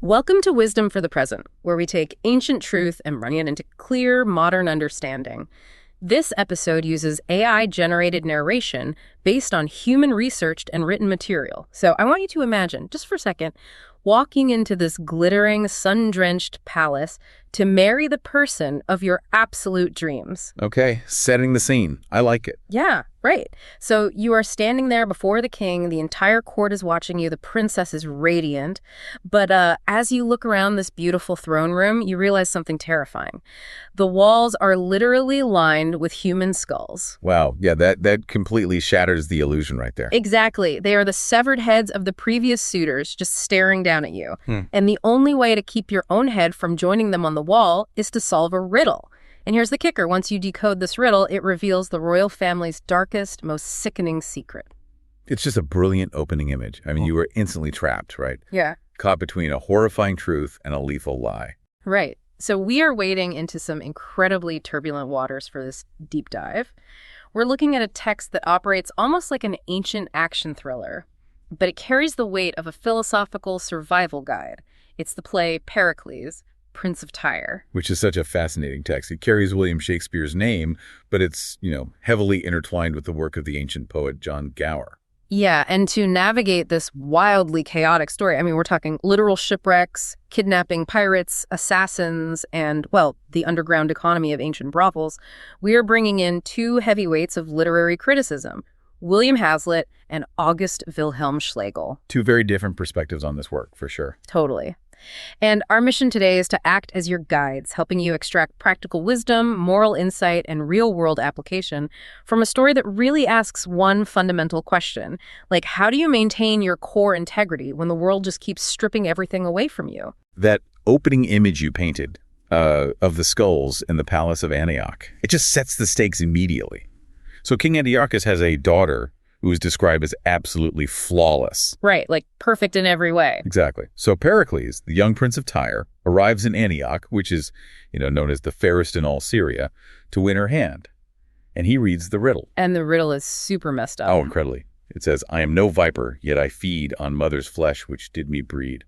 Welcome to Wisdom for the Present, where we take ancient truth and run it into clear, modern understanding. This episode uses AI-generated narration based on human-researched and written material. So I want you to imagine, just for a second, walking into this glittering, sun-drenched palace to marry the person of your absolute dreams. Okay, setting the scene. I like it. Yeah, right. So you are standing there before the king. The entire court is watching you. The princess is radiant. But as you look around this beautiful throne room, you realize something terrifying. The walls are literally lined with human skulls. Wow, yeah, that completely shatters the illusion right there. Exactly. They are the severed heads of the previous suitors just staring down at you. And the only way to keep your own head from joining them on the wall is to solve a riddle. And here's the kicker. Once you decode this riddle, it reveals the royal family's darkest, most sickening secret. It's just a brilliant opening image. I mean, you were instantly trapped, right? Yeah. Caught between a horrifying truth and a lethal lie. Right. So we are wading into some incredibly turbulent waters for this deep dive. We're looking at a text that operates almost like an ancient action thriller, but it carries the weight of a philosophical survival guide. It's the play Pericles, Prince of Tyre. Which is such a fascinating text. It carries William Shakespeare's name, but it's, heavily intertwined with the work of the ancient poet John Gower. Yeah, and to navigate this wildly chaotic story, I mean, we're talking literal shipwrecks, kidnapping pirates, assassins, and, well, the underground economy of ancient brothels, we are bringing in two heavyweights of literary criticism, William Hazlitt and August Wilhelm Schlegel. Two very different perspectives on this work, for sure. Totally. And our mission today is to act as your guides, helping you extract practical wisdom, moral insight, and real-world application from a story that really asks one fundamental question. Like, how do you maintain your core integrity when the world just keeps stripping everything away from you? That opening image you painted of the skulls in the Palace of Antioch, it just sets the stakes immediately. So King Antiochus has a daughter who is described as absolutely flawless. Right, like perfect in every way. Exactly. So Pericles, the young prince of Tyre, arrives in Antioch, which is, known as the fairest in all Syria, to win her hand. And he reads the riddle. And the riddle is super messed up. Oh, incredibly. It says, I am no viper, yet I feed on mother's flesh, which did me breed.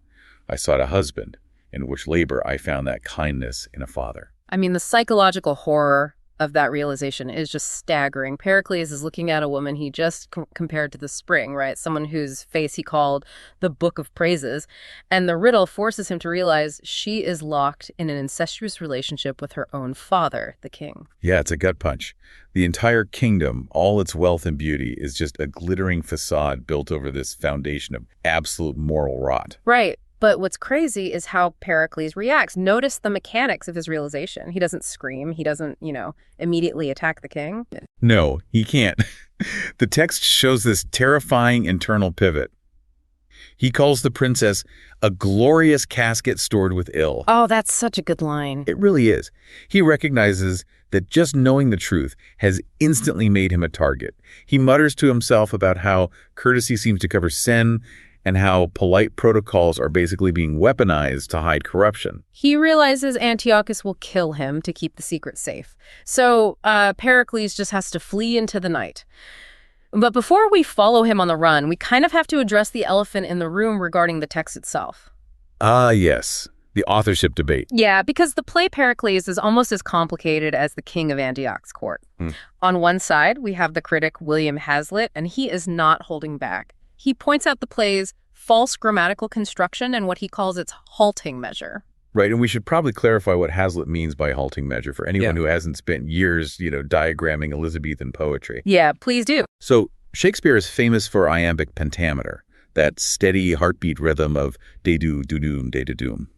I sought a husband, in which labor I found that kindness in a father. I mean, the psychological horror of that realization is just staggering. Pericles is looking at a woman he just compared to the spring, right? Someone whose face he called the Book of Praises. And the riddle forces him to realize she is locked in an incestuous relationship with her own father, the king. Yeah, it's a gut punch. The entire kingdom, all its wealth and beauty, is just a glittering facade built over this foundation of absolute moral rot. Right. But what's crazy is how Pericles reacts. Notice the mechanics of his realization. He doesn't scream. He doesn't, immediately attack the king. No, he can't. The text shows this terrifying internal pivot. He calls the princess a glorious casket stored with ill. Oh, that's such a good line. It really is. He recognizes that just knowing the truth has instantly made him a target. He mutters to himself about how courtesy seems to cover sin, and how polite protocols are basically being weaponized to hide corruption. He realizes Antiochus will kill him to keep the secret safe. So Pericles just has to flee into the night. But before we follow him on the run, we kind of have to address the elephant in the room regarding the text itself. Yes. The authorship debate. Yeah, because the play Pericles is almost as complicated as the king of Antioch's court. On one side, we have the critic William Hazlitt, and he is not holding back. He points out the play's false grammatical construction and what he calls its halting measure. Right, and we should probably clarify what Hazlitt means by halting measure for anyone who hasn't spent years, diagramming Elizabethan poetry. Yeah, please do. So Shakespeare is famous for iambic pentameter, that steady heartbeat rhythm of de-do, do-doom, de-do-doom.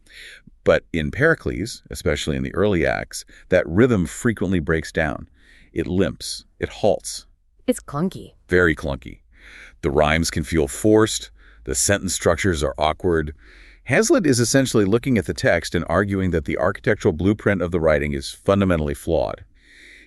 But in Pericles, especially in the early acts, that rhythm frequently breaks down. It limps. It halts. It's clunky. Very clunky. The rhymes can feel forced. The sentence structures are awkward. Hazlitt is essentially looking at the text and arguing that the architectural blueprint of the writing is fundamentally flawed.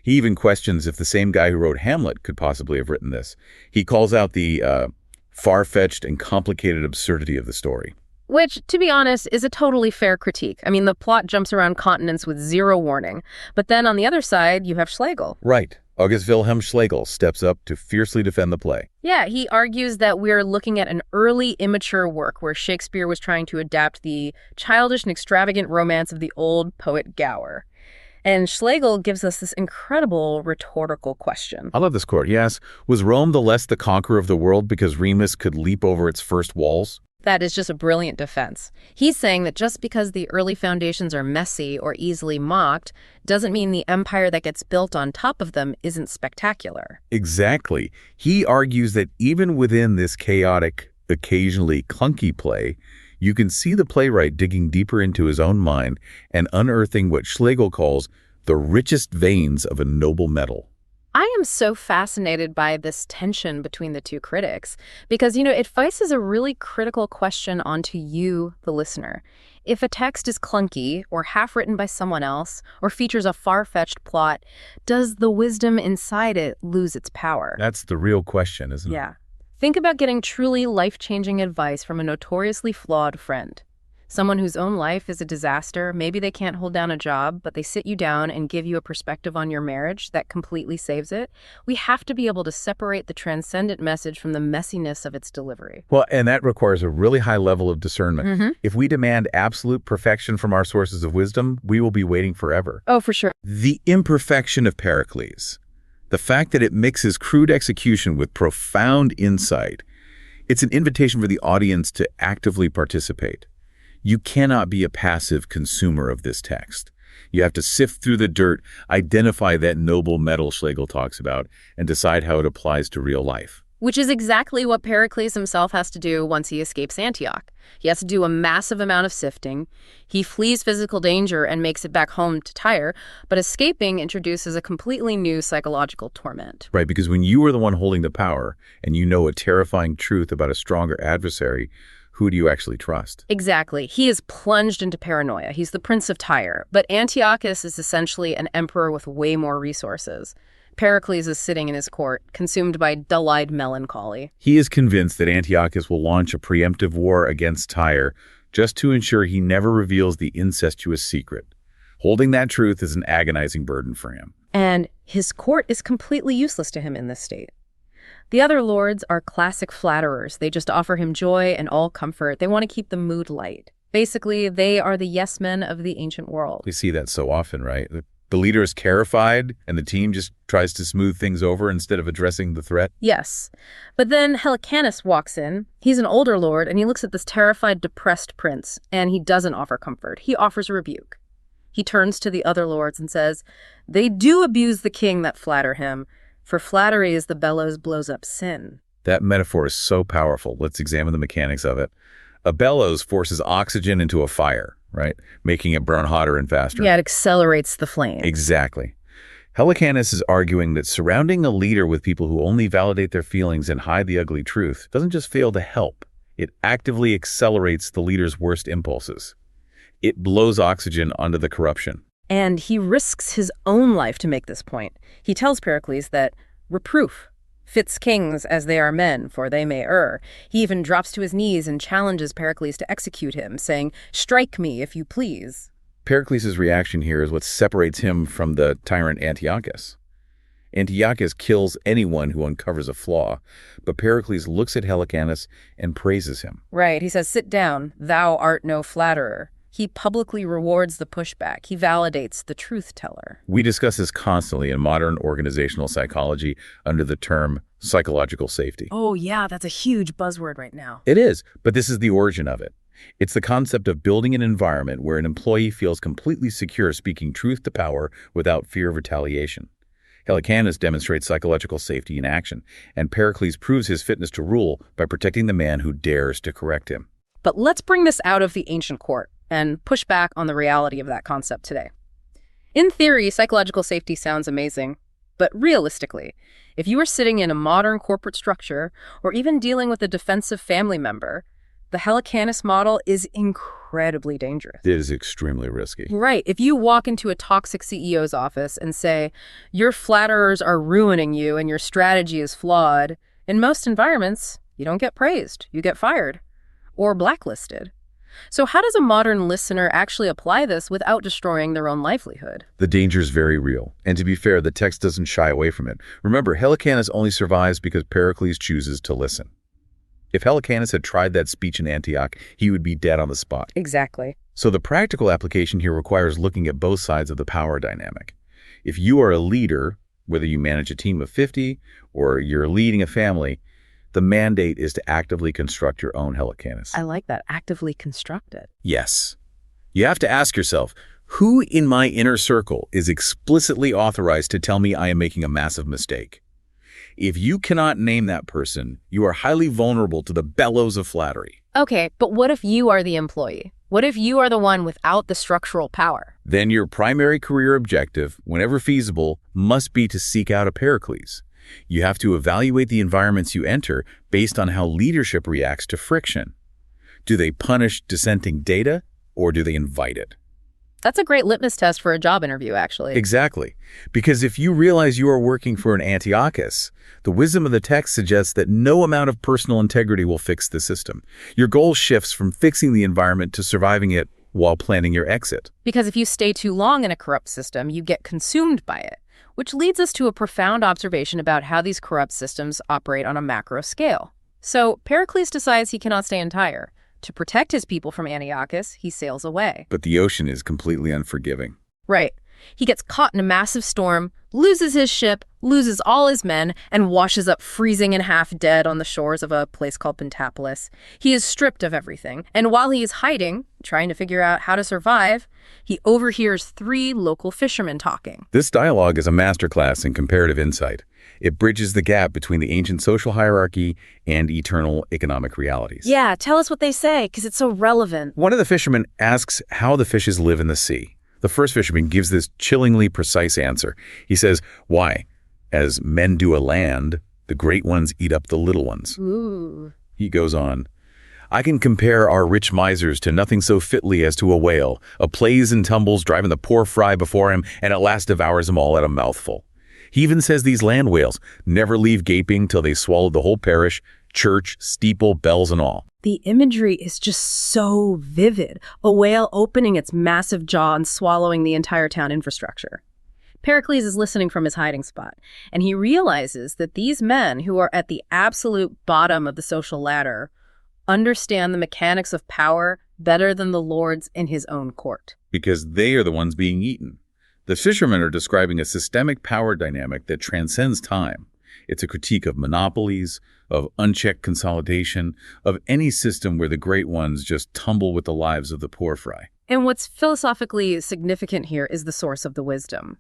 He even questions if the same guy who wrote Hamlet could possibly have written this. He calls out the far-fetched and complicated absurdity of the story. Which, to be honest, is a totally fair critique. I mean, the plot jumps around continents with zero warning. But then on the other side, you have Schlegel. Right. August Wilhelm Schlegel steps up to fiercely defend the play. Yeah, he argues that we're looking at an early immature work where Shakespeare was trying to adapt the childish and extravagant romance of the old poet Gower. And Schlegel gives us this incredible rhetorical question. I love this quote. He asks, was Rome the less the conqueror of the world because Remus could leap over its first walls? That is just a brilliant defense. He's saying that just because the early foundations are messy or easily mocked doesn't mean the empire that gets built on top of them isn't spectacular. Exactly. He argues that even within this chaotic, occasionally clunky play, you can see the playwright digging deeper into his own mind and unearthing what Schlegel calls the richest veins of a noble metal. I am so fascinated by this tension between the two critics because, it faces a really critical question onto you, the listener. If a text is clunky or half-written by someone else or features a far-fetched plot, does the wisdom inside it lose its power? That's the real question, isn't it? Yeah. Think about getting truly life-changing advice from a notoriously flawed friend. Someone whose own life is a disaster. Maybe they can't hold down a job, but they sit you down and give you a perspective on your marriage that completely saves it. We have to be able to separate the transcendent message from the messiness of its delivery. Well, and that requires a really high level of discernment. If we demand absolute perfection from our sources of wisdom, we will be waiting forever. Oh, for sure. The imperfection of Pericles, the fact that it mixes crude execution with profound insight, it's an invitation for the audience to actively participate. You cannot be a passive consumer of this text. You have to sift through the dirt, identify that noble metal Schlegel talks about, and decide how it applies to real life. Which is exactly what Pericles himself has to do once he escapes Antioch. He has to do a massive amount of sifting. He flees physical danger and makes it back home to Tyre, but escaping introduces a completely new psychological torment. Right, because when you are the one holding the power and you know a terrifying truth about a stronger adversary, who do you actually trust? Exactly. He is plunged into paranoia. He's the prince of Tyre, but Antiochus is essentially an emperor with way more resources. Pericles is sitting in his court, consumed by dull-eyed melancholy. He is convinced that Antiochus will launch a preemptive war against Tyre just to ensure he never reveals the incestuous secret. Holding that truth is an agonizing burden for him. And his court is completely useless to him in this state. The other lords are classic flatterers. They just offer him joy and all comfort. They want to keep the mood light. Basically, they are the yes men of the ancient world. We see that so often, right? The leader is terrified, and the team just tries to smooth things over instead of addressing the threat. Yes. But then Helicanis walks in. He's an older lord, and he looks at this terrified, depressed prince, and he doesn't offer comfort. He offers a rebuke. He turns to the other lords and says, "They do abuse the king that flatter him. For flattery is the bellows blows up sin." That metaphor is so powerful. Let's examine the mechanics of it. A bellows forces oxygen into a fire, right? Making it burn hotter and faster. Yeah, it accelerates the flame. Exactly. Helicanis is arguing that surrounding a leader with people who only validate their feelings and hide the ugly truth doesn't just fail to help. It actively accelerates the leader's worst impulses. It blows oxygen onto the corruption. And he risks his own life to make this point. He tells Pericles that reproof fits kings as they are men, for they may err. He even drops to his knees and challenges Pericles to execute him, saying, "Strike me if you please." Pericles' reaction here is what separates him from the tyrant Antiochus. Antiochus kills anyone who uncovers a flaw, but Pericles looks at Helicanis and praises him. Right, he says, "Sit down, thou art no flatterer." He publicly rewards the pushback. He validates the truth teller. We discuss this constantly in modern organizational psychology under the term psychological safety. Oh yeah, that's a huge buzzword right now. It is, but this is the origin of it. It's the concept of building an environment where an employee feels completely secure speaking truth to power without fear of retaliation. Helicanis demonstrates psychological safety in action, and Pericles proves his fitness to rule by protecting the man who dares to correct him. But let's bring this out of the ancient court and push back on the reality of that concept today. In theory, psychological safety sounds amazing, but realistically, if you are sitting in a modern corporate structure or even dealing with a defensive family member, the Helicanis model is incredibly dangerous. It is extremely risky. Right. If you walk into a toxic CEO's office and say, "Your flatterers are ruining you and your strategy is flawed," in most environments, you don't get praised. You get fired or blacklisted. So how does a modern listener actually apply this without destroying their own livelihood? The danger is very real, and to be fair, the text doesn't shy away from it. Remember, Helicanis only survives because Pericles chooses to listen. If Helicanis had tried that speech in Antioch, he would be dead on the spot. Exactly. So the practical application here requires looking at both sides of the power dynamic. If you are a leader, whether you manage a team of 50 or you're leading a family, the mandate is to actively construct your own Helicanis. I like that, actively construct it. Yes. You have to ask yourself, who in my inner circle is explicitly authorized to tell me I am making a massive mistake? If you cannot name that person, you are highly vulnerable to the bellows of flattery. Okay, but what if you are the employee? What if you are the one without the structural power? Then your primary career objective, whenever feasible, must be to seek out a Pericles. You have to evaluate the environments you enter based on how leadership reacts to friction. Do they punish dissenting data, or do they invite it? That's a great litmus test for a job interview, actually. Exactly. Because if you realize you are working for an Antiochus, the wisdom of the text suggests that no amount of personal integrity will fix the system. Your goal shifts from fixing the environment to surviving it while planning your exit. Because if you stay too long in a corrupt system, you get consumed by it, which leads us to a profound observation about how these corrupt systems operate on a macro scale. So Pericles decides he cannot stay in Tyre. To protect his people from Antiochus, he sails away. But the ocean is completely unforgiving. Right. He gets caught in a massive storm, loses his ship, loses all his men, and washes up freezing and half dead on the shores of a place called Pentapolis. He is stripped of everything, and while he is hiding, trying to figure out how to survive, he overhears 3 local fishermen talking. This dialogue is a masterclass in comparative insight. It bridges the gap between the ancient social hierarchy and eternal economic realities. Yeah, tell us what they say, because it's so relevant. One of the fishermen asks how the fishes live in the sea. The first fisherman gives this chillingly precise answer. He says, "Why? As men do a land, the great ones eat up the little ones." Ooh. He goes on, "I can compare our rich misers to nothing so fitly as to a whale, a plays and tumbles driving the poor fry before him, and at last devours them all at a mouthful." He even says these land whales never leave gaping till they swallow the whole parish, church, steeple, bells, and all. The imagery is just so vivid. A whale opening its massive jaw and swallowing the entire town infrastructure. Pericles is listening from his hiding spot, and he realizes that these men who are at the absolute bottom of the social ladder understand the mechanics of power better than the lords in his own court. Because they are the ones being eaten. The fishermen are describing a systemic power dynamic that transcends time. It's a critique of monopolies, of unchecked consolidation, of any system where the great ones just tumble with the lives of the poor fry. And what's philosophically significant here is the source of the wisdom.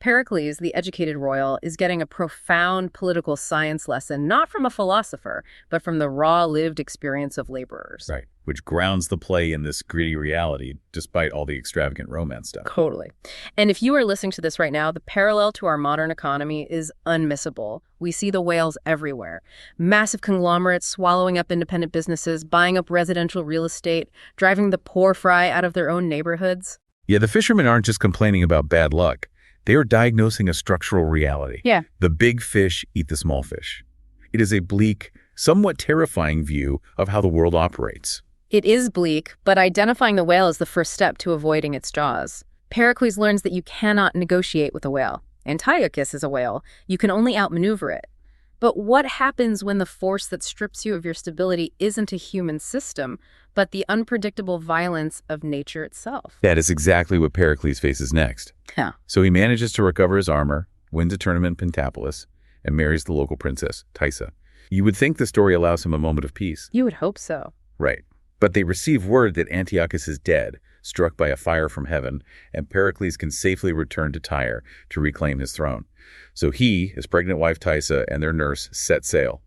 Pericles, the educated royal, is getting a profound political science lesson, not from a philosopher, but from the raw lived experience of laborers. Right, which grounds the play in this gritty reality, despite all the extravagant romance stuff. Totally. And if you are listening to this right now, the parallel to our modern economy is unmissable. We see the whales everywhere. Massive conglomerates swallowing up independent businesses, buying up residential real estate, driving the poor fry out of their own neighborhoods. Yeah, the fishermen aren't just complaining about bad luck. They are diagnosing a structural reality. Yeah. The big fish eat the small fish. It is a bleak, somewhat terrifying view of how the world operates. It is bleak, but identifying the whale is the first step to avoiding its jaws. Pericles learns that you cannot negotiate with a whale. Antiochus is a whale. You can only outmaneuver it. But what happens when the force that strips you of your stability isn't a human system, but the unpredictable violence of nature itself? That is exactly what Pericles faces next. Yeah. So he manages to recover his armor, wins a tournament in Pentapolis, and marries the local princess, Tyre. You would think the story allows him a moment of peace. You would hope so. Right. But they receive word that Antiochus is dead, struck by a fire from heaven, and Pericles can safely return to Tyre to reclaim his throne. So he, his pregnant wife Tyre, and their nurse set sail.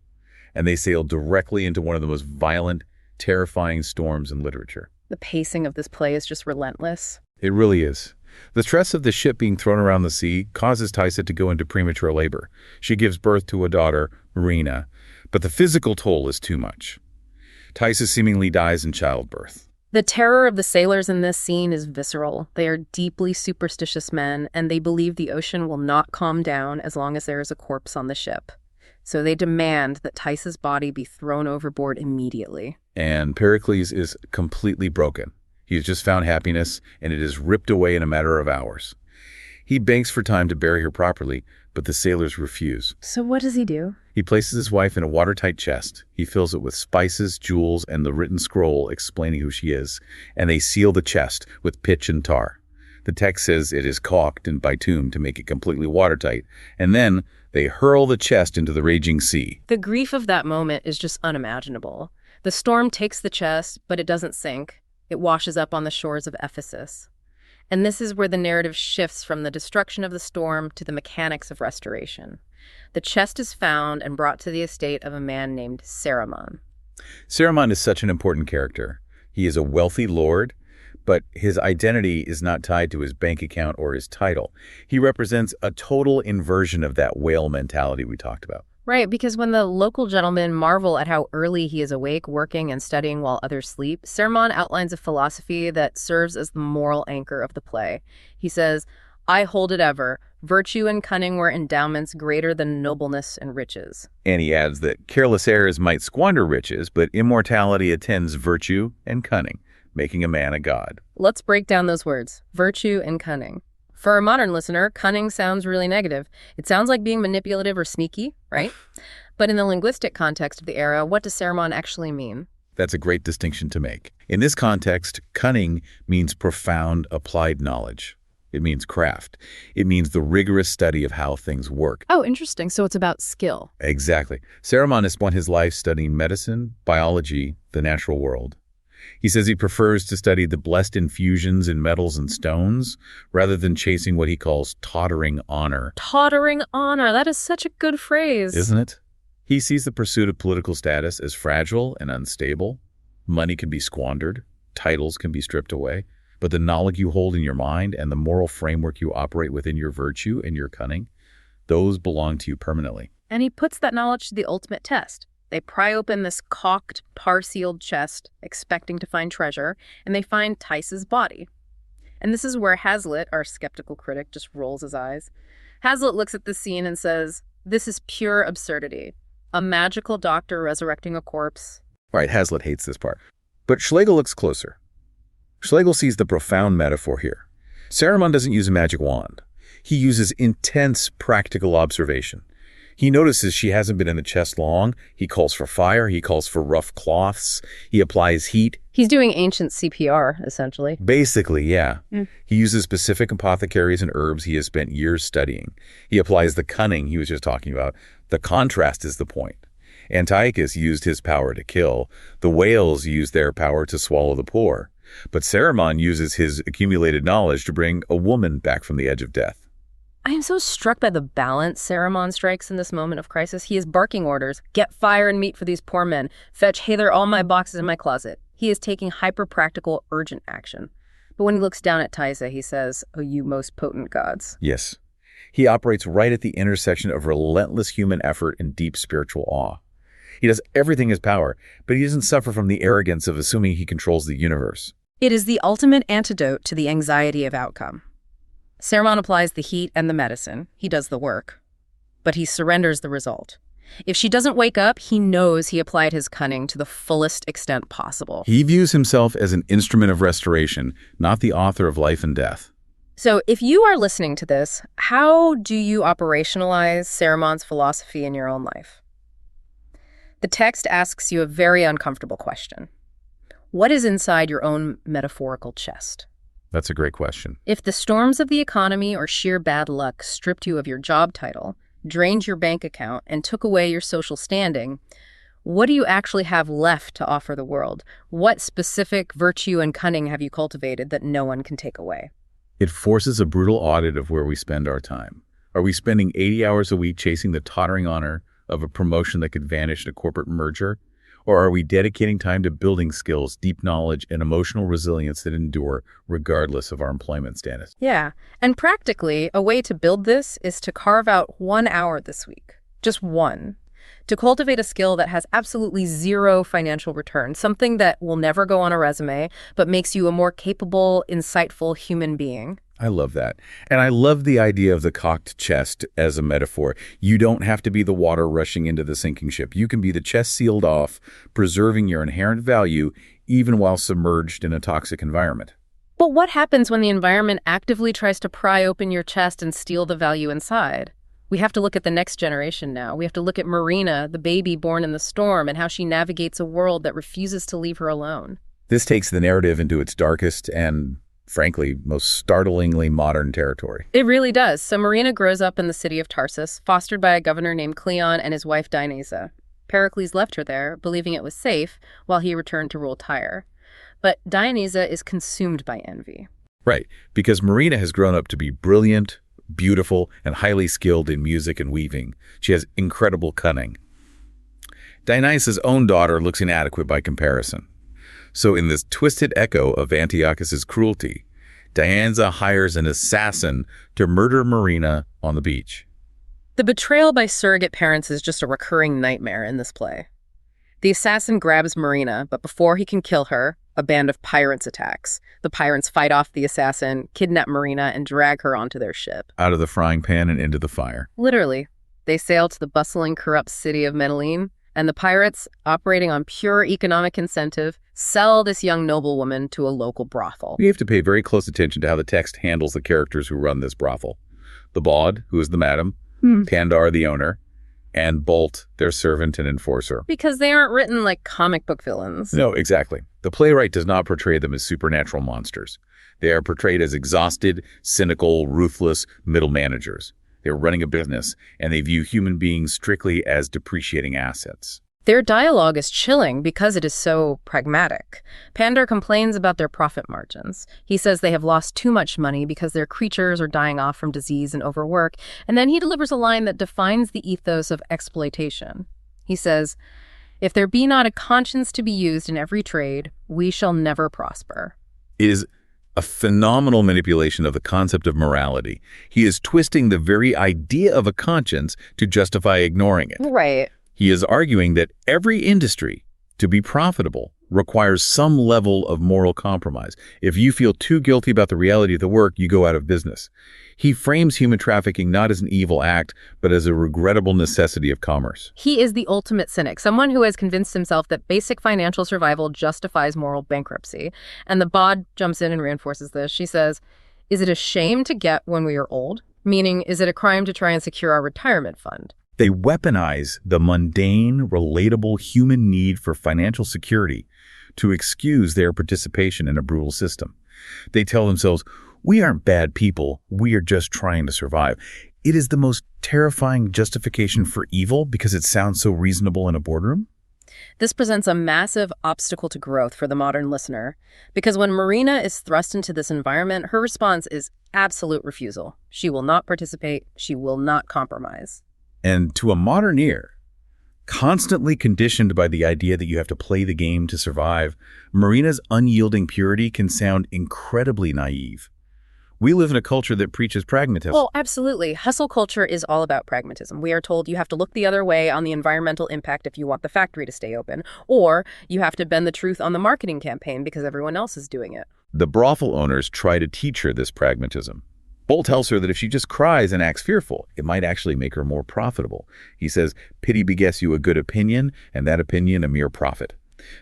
And they sail directly into one of the most violent, terrifying storms in literature. The pacing of this play is just relentless. It really is. The stress of the ship being thrown around the sea causes Tyre to go into premature labor. She gives birth to a daughter, Marina, but the physical toll is too much. Tyre seemingly dies in childbirth. The terror of the sailors in this scene is visceral. They are deeply superstitious men, and they believe the ocean will not calm down as long as there is a corpse on the ship. So they demand that Tyre's body be thrown overboard immediately. And Pericles is completely broken. He has just found happiness, and it is ripped away in a matter of hours. He begs for time to bury her properly, but the sailors refuse. So what does he do? He places his wife in a watertight chest. He fills it with spices, jewels, and the written scroll explaining who she is, and they seal the chest with pitch and tar. The text says it is caulked and bitumed to make it completely watertight, and then they hurl the chest into the raging sea. The grief of that moment is just unimaginable. The storm takes the chest, but it doesn't sink. It washes up on the shores of Ephesus. And this is where the narrative shifts from the destruction of the storm to the mechanics of restoration. The chest is found and brought to the estate of a man named Cerimon. Cerimon is such an important character. He is a wealthy lord, but his identity is not tied to his bank account or his title. He represents a total inversion of that whale mentality we talked about. Right, because when the local gentlemen marvel at how early he is awake, working and studying while others sleep, Cerimon outlines a philosophy that serves as the moral anchor of the play. He says, "I hold it ever. Virtue and cunning were endowments greater than nobleness and riches." And he adds that careless heirs might squander riches, but immortality attends virtue and cunning, making a man a god. Let's break down those words, virtue and cunning. For a modern listener, cunning sounds really negative. It sounds like being manipulative or sneaky, right? But in the linguistic context of the era, what does Cerimon actually mean? That's a great distinction to make. In this context, cunning means profound applied knowledge. It means craft. It means the rigorous study of how things work. Oh, interesting. So it's about skill. Exactly. Cerimon has spent his life studying medicine, biology, the natural world. He says he prefers to study the blessed infusions in metals and stones rather than chasing what he calls tottering honor. Tottering honor. That is such a good phrase. Isn't it? He sees the pursuit of political status as fragile and unstable. Money can be squandered. Titles can be stripped away. But the knowledge you hold in your mind and the moral framework you operate within your virtue and your cunning, those belong to you permanently. And he puts that knowledge to the ultimate test. They pry open this caulked, par-sealed chest, expecting to find treasure, and they find Tice's body. And this is where Hazlitt, our skeptical critic, just rolls his eyes. Hazlitt looks at the scene and says, "This is pure absurdity. A magical doctor resurrecting a corpse." Right, Hazlitt hates this part. But Schlegel looks closer. Schlegel sees the profound metaphor here. Cerimon doesn't use a magic wand. He uses intense practical observation. He notices she hasn't been in the chest long. He calls for fire. He calls for rough cloths. He applies heat. He's doing ancient CPR, essentially. Basically, yeah. He uses specific apothecaries and herbs he has spent years studying. He applies the cunning he was just talking about. The contrast is the point. Antiochus used his power to kill. The whales used their power to swallow the poor. But Cerimon uses his accumulated knowledge to bring a woman back from the edge of death. I am so struck by the balance Cerimon strikes in this moment of crisis. He is barking orders, "Get fire and meat for these poor men. Fetch hither all my boxes in my closet." He is taking hyper-practical, urgent action. But when he looks down at Tyre, he says, "O you most potent gods." Yes. He operates right at the intersection of relentless human effort and deep spiritual awe. He does everything in his power, but he doesn't suffer from the arrogance of assuming he controls the universe. It is the ultimate antidote to the anxiety of outcome. Cerimon applies the heat and the medicine. He does the work. But he surrenders the result. If she doesn't wake up, he knows he applied his cunning to the fullest extent possible. He views himself as an instrument of restoration, not the author of life and death. So if you are listening to this, how do you operationalize Cerimon's philosophy in your own life? The text asks you a very uncomfortable question. What is inside your own metaphorical chest? That's a great question. If the storms of the economy or sheer bad luck stripped you of your job title, drained your bank account, and took away your social standing, what do you actually have left to offer the world? What specific virtue and cunning have you cultivated that no one can take away? It forces a brutal audit of where we spend our time. Are we spending 80 hours a week chasing the tottering honor of a promotion that could vanish in a corporate merger? Or are we dedicating time to building skills, deep knowledge, and emotional resilience that endure regardless of our employment status? Yeah, and practically, a way to build this is to carve out 1 hour this week, just one, to cultivate a skill that has absolutely zero financial return, something that will never go on a resume, but makes you a more capable, insightful human being. I love that. And I love the idea of the cocked chest as a metaphor. You don't have to be the water rushing into the sinking ship. You can be the chest sealed off, preserving your inherent value even while submerged in a toxic environment. But what happens when the environment actively tries to pry open your chest and steal the value inside? We have to look at the next generation now. We have to look at Marina, the baby born in the storm, and how she navigates a world that refuses to leave her alone. This takes the narrative into its darkest and, frankly, most startlingly modern territory. It really does. So Marina grows up in the city of Tarsus, fostered by a governor named Cleon and his wife Dionysa. Pericles left her there, believing it was safe, while he returned to rule Tyre. But Dionysa is consumed by envy. Right, because Marina has grown up to be brilliant, beautiful, and highly skilled in music and weaving. She has incredible cunning. Dionysa's own daughter looks inadequate by comparison. So in this twisted echo of Antiochus's cruelty, Dionysa hires an assassin to murder Marina on the beach. The betrayal by surrogate parents is just a recurring nightmare in this play. The assassin grabs Marina, but before he can kill her, a band of pirates attacks. The pirates fight off the assassin, kidnap Marina, and drag her onto their ship. Out of the frying pan and into the fire. Literally. They sail to the bustling, corrupt city of Medellin, and the pirates, operating on pure economic incentive, sell this young noblewoman to a local brothel. We have to pay very close attention to how the text handles the characters who run this brothel. The bawd, who is the madam, Pandar, the owner, and Bolt, their servant and enforcer. Because they aren't written like comic book villains. No, exactly. The playwright does not portray them as supernatural monsters. They are portrayed as exhausted, cynical, ruthless middle managers. They're running a business, and they view human beings strictly as depreciating assets. Their dialogue is chilling because it is so pragmatic. Pandar complains about their profit margins. He says they have lost too much money because their creatures are dying off from disease and overwork, and then he delivers a line that defines the ethos of exploitation. He says, "If there be not a conscience to be used in every trade, we shall never prosper." It is a phenomenal manipulation of the concept of morality. He is twisting the very idea of a conscience to justify ignoring it. Right. He is arguing that every industry, to be profitable, requires some level of moral compromise. If you feel too guilty about the reality of the work, you go out of business. He frames human trafficking not as an evil act, but as a regrettable necessity of commerce. He is the ultimate cynic, someone who has convinced himself that basic financial survival justifies moral bankruptcy. And the Bod jumps in and reinforces this. She says, "Is it a shame to get when we are old? Meaning, is it a crime to try and secure our retirement fund?" They weaponize the mundane, relatable human need for financial security to excuse their participation in a brutal system. They tell themselves, we aren't bad people, we are just trying to survive. It is the most terrifying justification for evil because it sounds so reasonable in a boardroom. This presents a massive obstacle to growth for the modern listener, because when Marina is thrust into this environment, her response is absolute refusal. She will not participate, she will not compromise. And to a modern ear, constantly conditioned by the idea that you have to play the game to survive, Marina's unyielding purity can sound incredibly naive. We live in a culture that preaches pragmatism. Well, absolutely. Hustle culture is all about pragmatism. We are told you have to look the other way on the environmental impact if you want the factory to stay open, or you have to bend the truth on the marketing campaign because everyone else is doing it. The brothel owners try to teach her this pragmatism. Bolt tells her that if she just cries and acts fearful, it might actually make her more profitable. He says, pity begets you a good opinion, and that opinion a mere profit.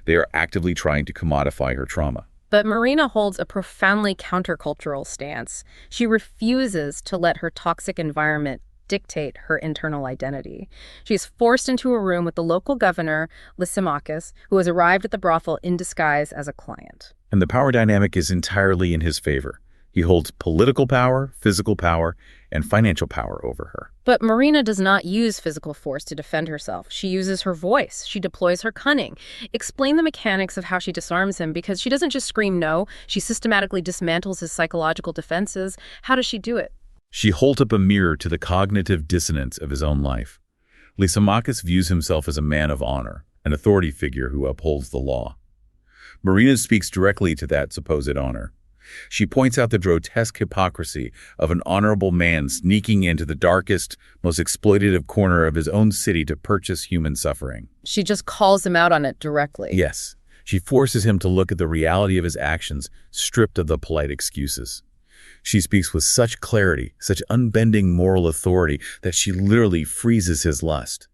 They are actively trying to commodify her trauma. But Marina holds a profoundly countercultural stance. She refuses to let her toxic environment dictate her internal identity. She is forced into a room with the local governor, Lysimachus, who has arrived at the brothel in disguise as a client. And the power dynamic is entirely in his favor. He holds political power, physical power, and financial power over her. But Marina does not use physical force to defend herself. She uses her voice. She deploys her cunning. Explain the mechanics of how she disarms him, because she doesn't just scream no. She systematically dismantles his psychological defenses. How does she do it? She holds up a mirror to the cognitive dissonance of his own life. Lysimachus views himself as a man of honor, an authority figure who upholds the law. Marina speaks directly to that supposed honor. She points out the grotesque hypocrisy of an honorable man sneaking into the darkest, most exploitative corner of his own city to purchase human suffering. She just calls him out on it directly. Yes, she forces him to look at the reality of his actions, stripped of the polite excuses. She speaks with such clarity, such unbending moral authority, that she literally freezes his lust.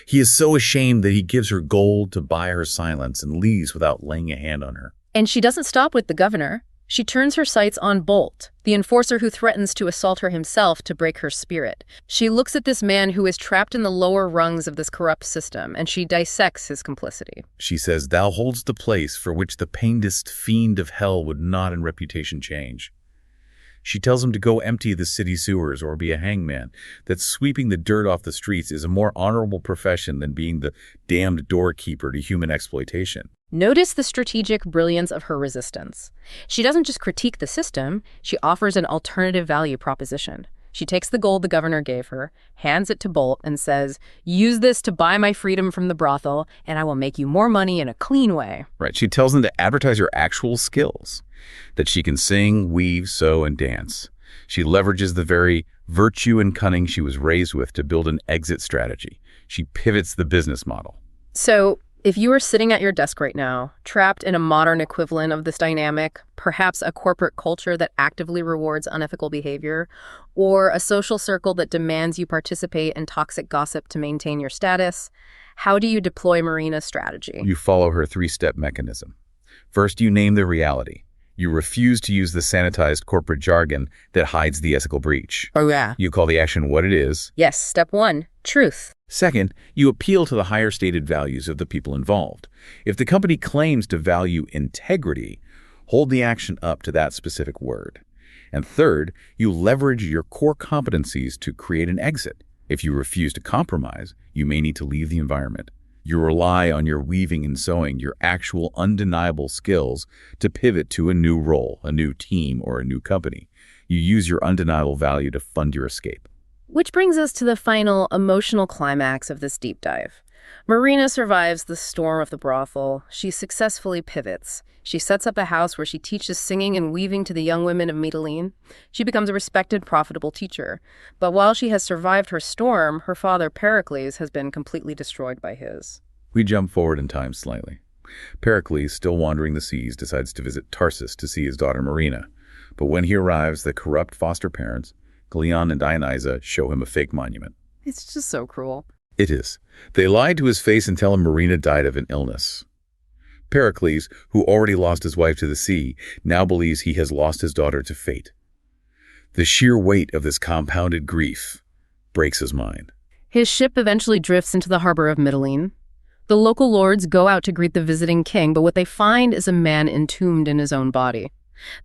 He is so ashamed that he gives her gold to buy her silence and leaves without laying a hand on her. And she doesn't stop with the governor. She turns her sights on Bolt, the enforcer who threatens to assault her himself to break her spirit. She looks at this man who is trapped in the lower rungs of this corrupt system, and she dissects his complicity. She says, "Thou holdst the place for which the painedest fiend of hell would not in reputation change." She tells him to go empty the city sewers or be a hangman, that sweeping the dirt off the streets is a more honorable profession than being the damned doorkeeper to human exploitation. Notice the strategic brilliance of her resistance. She doesn't just critique the system, she offers an alternative value proposition. She takes the gold the governor gave her, hands it to Bolt, and says, "Use this to buy my freedom from the brothel, and I will make you more money in a clean way." Right. She tells him to advertise her actual skills, that she can sing, weave, sew, and dance. She leverages the very virtue and cunning she was raised with to build an exit strategy. She pivots the business model. So, if you are sitting at your desk right now, trapped in a modern equivalent of this dynamic, perhaps a corporate culture that actively rewards unethical behavior, or a social circle that demands you participate in toxic gossip to maintain your status, how do you deploy Marina's strategy? You follow her three-step mechanism. First, you name the reality. You refuse to use the sanitized corporate jargon that hides the ethical breach. Oh, yeah. You call the action what it is. Yes, step one, truth. Second, you appeal to the higher stated values of the people involved. If the company claims to value integrity, hold the action up to that specific word. And third, you leverage your core competencies to create an exit. If you refuse to compromise, you may need to leave the environment. You rely on your weaving and sewing, your actual undeniable skills, to pivot to a new role, a new team, or a new company. You use your undeniable value to fund your escape. Which brings us to the final emotional climax of this deep dive. Marina survives the storm of the brothel. She successfully pivots. She sets up a house where she teaches singing and weaving to the young women of Mytilene. She becomes a respected, profitable teacher. But while she has survived her storm, her father Pericles has been completely destroyed by his. We jump forward in time slightly. Pericles, still wandering the seas, decides to visit Tarsus to see his daughter Marina. But when he arrives, the corrupt foster parents, Cleon and Dionysa, show him a fake monument. It's just so cruel. It is. They lie to his face and tell him Marina died of an illness. Pericles, who already lost his wife to the sea, now believes he has lost his daughter to fate. The sheer weight of this compounded grief breaks his mind. His ship eventually drifts into the harbor of Mytilene. The local lords go out to greet the visiting king, but what they find is a man entombed in his own body.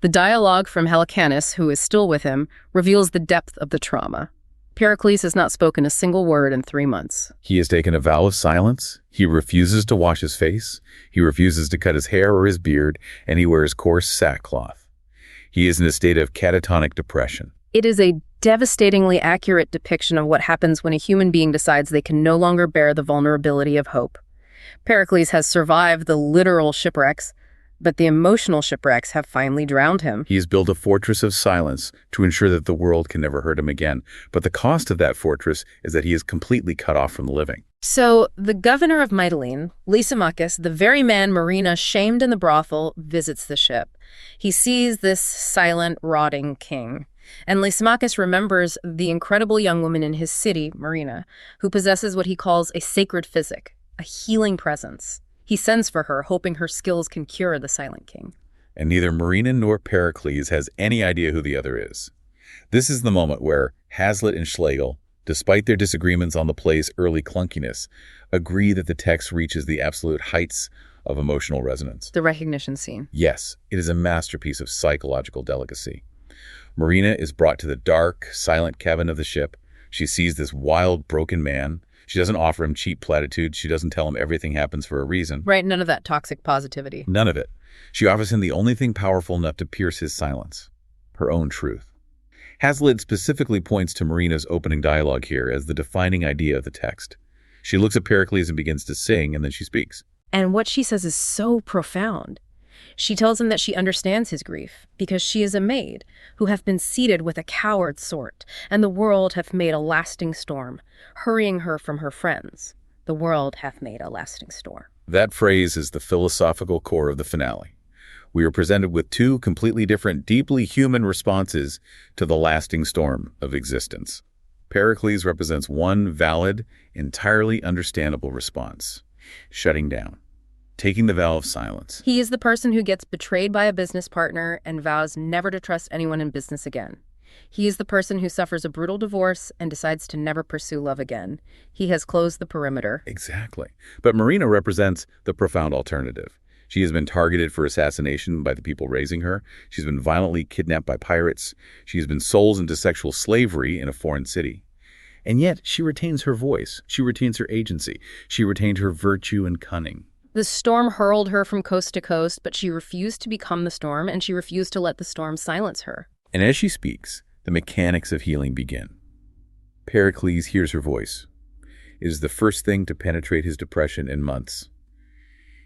The dialogue from Helicanis, who is still with him, reveals the depth of the trauma. Pericles has not spoken a single word in 3 months. He has taken a vow of silence. He refuses to wash his face. He refuses to cut his hair or his beard, and he wears coarse sackcloth. He is in a state of catatonic depression. It is a devastatingly accurate depiction of what happens when a human being decides they can no longer bear the vulnerability of hope. Pericles has survived the literal shipwrecks, but the emotional shipwrecks have finally drowned him. He has built a fortress of silence to ensure that the world can never hurt him again. But the cost of that fortress is that he is completely cut off from the living. So, the governor of Mytilene, Lysimachus, the very man Marina shamed in the brothel, visits the ship. He sees this silent, rotting king. And Lysimachus remembers the incredible young woman in his city, Marina, who possesses what he calls a sacred physic, a healing presence. He sends for her, hoping her skills can cure the Silent King. And neither Marina nor Pericles has any idea who the other is. This is the moment where Hazlitt and Schlegel, despite their disagreements on the play's early clunkiness, agree that the text reaches the absolute heights of emotional resonance. The recognition scene. Yes, it is a masterpiece of psychological delicacy. Marina is brought to the dark, silent cabin of the ship. She sees this wild, broken man. She doesn't offer him cheap platitudes. She doesn't tell him everything happens for a reason. Right, none of that toxic positivity. None of it. She offers him the only thing powerful enough to pierce his silence, her own truth. Hazlitt specifically points to Marina's opening dialogue here as the defining idea of the text. She looks at Pericles and begins to sing, and then she speaks. And what she says is so profound. She tells him that she understands his grief, because she is a maid who hath been seated with a coward sort, and the world hath made a lasting storm, hurrying her from her friends. The world hath made a lasting storm. That phrase is the philosophical core of the finale. We are presented with two completely different, deeply human responses to the lasting storm of existence. Pericles represents one valid, entirely understandable response: shutting down, taking the vow of silence. He is the person who gets betrayed by a business partner and vows never to trust anyone in business again. He is the person who suffers a brutal divorce and decides to never pursue love again. He has closed the perimeter. Exactly. But Marina represents the profound alternative. She has been targeted for assassination by the people raising her. She's been violently kidnapped by pirates. She has been sold into sexual slavery in a foreign city. And yet, she retains her voice. She retains her agency. She retained her virtue and cunning. The storm hurled her from coast to coast, but she refused to become the storm, and she refused to let the storm silence her. And as she speaks, the mechanics of healing begin. Pericles hears her voice. It is the first thing to penetrate his depression in months.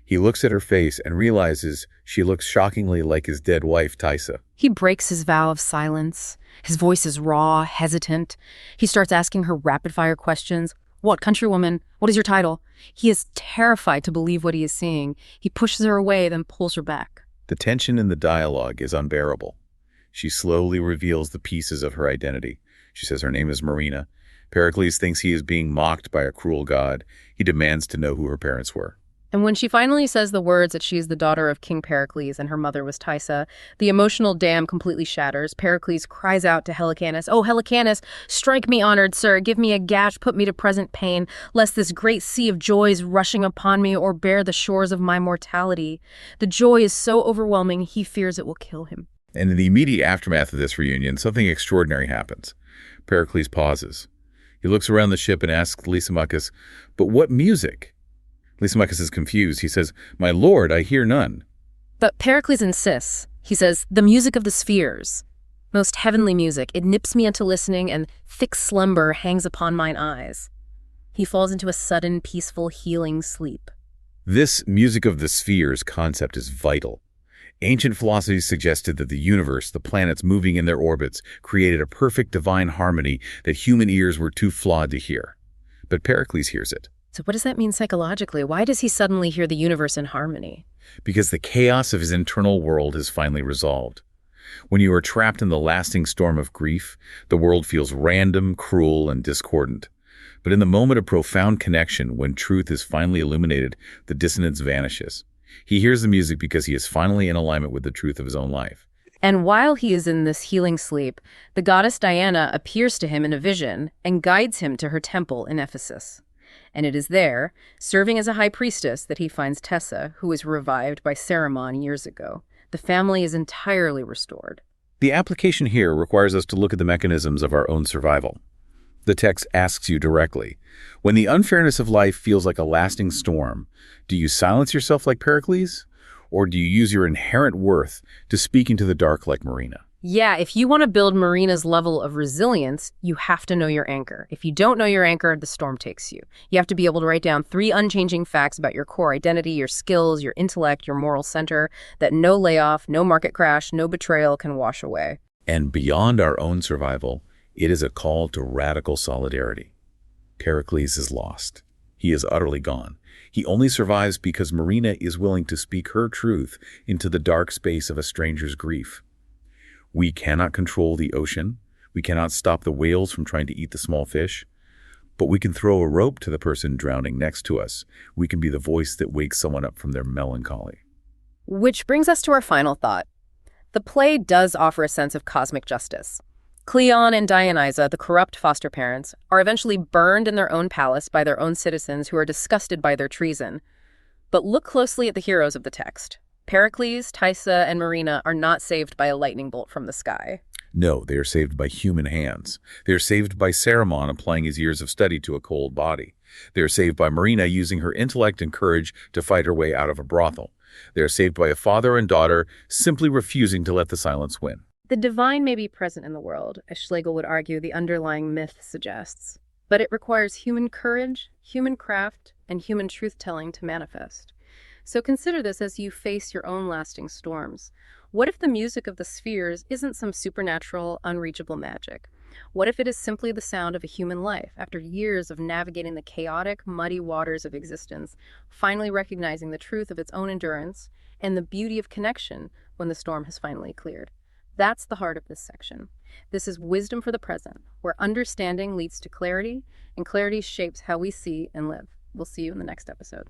He looks at her face and realizes she looks shockingly like his dead wife, Tyre. He breaks his vow of silence. His voice is raw, hesitant. He starts asking her rapid-fire questions. What countrywoman? What is your title? He is terrified to believe what he is seeing. He pushes her away, then pulls her back. The tension in the dialogue is unbearable. She slowly reveals the pieces of her identity. She says her name is Marina. Pericles thinks he is being mocked by a cruel god. He demands to know who her parents were. And when she finally says the words that she is the daughter of King Pericles and her mother was Tyre, the emotional dam completely shatters. Pericles cries out to Helicanis, "Oh, Helicanis, strike me, honored sir, give me a gash, put me to present pain, lest this great sea of joys rushing upon me or bear the shores of my mortality." The joy is so overwhelming, he fears it will kill him. And in the immediate aftermath of this reunion, something extraordinary happens. Pericles pauses. He looks around the ship and asks Lysimachus, "But what music?" Lysimachus is confused. He says, "My lord, I hear none." But Pericles insists. He says, "The music of the spheres. Most heavenly music. It nips me into listening, and thick slumber hangs upon mine eyes." He falls into a sudden, peaceful, healing sleep. This music of the spheres concept is vital. Ancient philosophy suggested that the universe, the planets moving in their orbits, created a perfect divine harmony that human ears were too flawed to hear. But Pericles hears it. So what does that mean psychologically? Why does he suddenly hear the universe in harmony? Because the chaos of his internal world is finally resolved. When you are trapped in the lasting storm of grief, the world feels random, cruel, and discordant. But in the moment of profound connection, when truth is finally illuminated, the dissonance vanishes. He hears the music because he is finally in alignment with the truth of his own life. And while he is in this healing sleep, the goddess Diana appears to him in a vision and guides him to her temple in Ephesus. And it is there, serving as a high priestess, that he finds Tessa, who was revived by Cerimon years ago. The family is entirely restored. The application here requires us to look at the mechanisms of our own survival. The text asks you directly, when the unfairness of life feels like a lasting storm, do you silence yourself like Pericles? Or do you use your inherent worth to speak into the dark like Marina? Yeah, if you want to build Marina's level of resilience, you have to know your anchor. If you don't know your anchor, the storm takes you. You have to be able to write down 3 unchanging facts about your core identity, your skills, your intellect, your moral center, that no layoff, no market crash, no betrayal can wash away. And beyond our own survival, it is a call to radical solidarity. Pericles is lost. He is utterly gone. He only survives because Marina is willing to speak her truth into the dark space of a stranger's grief. We cannot control the ocean. We cannot stop the whales from trying to eat the small fish. But we can throw a rope to the person drowning next to us. We can be the voice that wakes someone up from their melancholy. Which brings us to our final thought. The play does offer a sense of cosmic justice. Cleon and Dionysa, the corrupt foster parents, are eventually burned in their own palace by their own citizens who are disgusted by their treason. But look closely at the heroes of the text. Pericles, Tyre, and Marina are not saved by a lightning bolt from the sky. No, they are saved by human hands. They are saved by Cerimon applying his years of study to a cold body. They are saved by Marina using her intellect and courage to fight her way out of a brothel. They are saved by a father and daughter simply refusing to let the silence win. The divine may be present in the world, as Schlegel would argue the underlying myth suggests, but it requires human courage, human craft, and human truth-telling to manifest. So consider this as you face your own lasting storms. What if the music of the spheres isn't some supernatural, unreachable magic? What if it is simply the sound of a human life, after years of navigating the chaotic, muddy waters of existence, finally recognizing the truth of its own endurance and the beauty of connection when the storm has finally cleared? That's the heart of this section. This is wisdom for the present, where understanding leads to clarity, and clarity shapes how we see and live. We'll see you in the next episode.